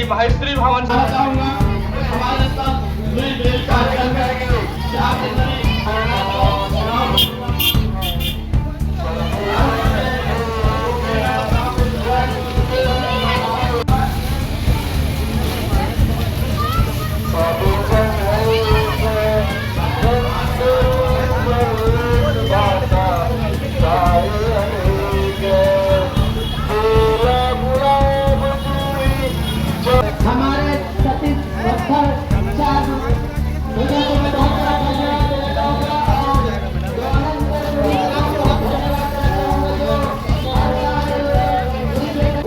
भाई श्री भवन चाहूंगा हमारे साथ मिलजुल कार्यक्रम करेंगे। हमारे सतीश पत्थर चार मुझे तुम्हें बहुत बड़ा धन्यवाद देता हूँ और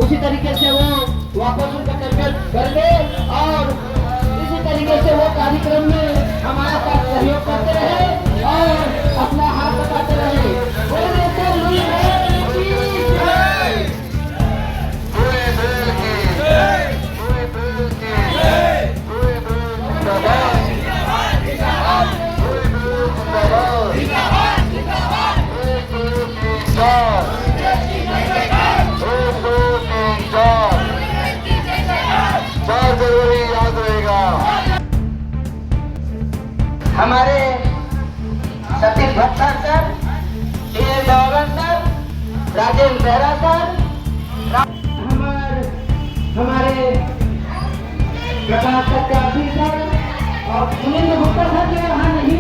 उसी तरीके से वो वापस उनका कैंपेन कर ले और इसी तरीके से वो कार्यक्रम में हमारे साथ सहयोग करते रहे और अपना हाथ बताते रहे। हमारे सतीश भट्टर सर, राजेश बेहरा सर, हमारे प्रकाश चक्रवर्ती सर और सुनील गुप्ता सर जो यहाँ नहीं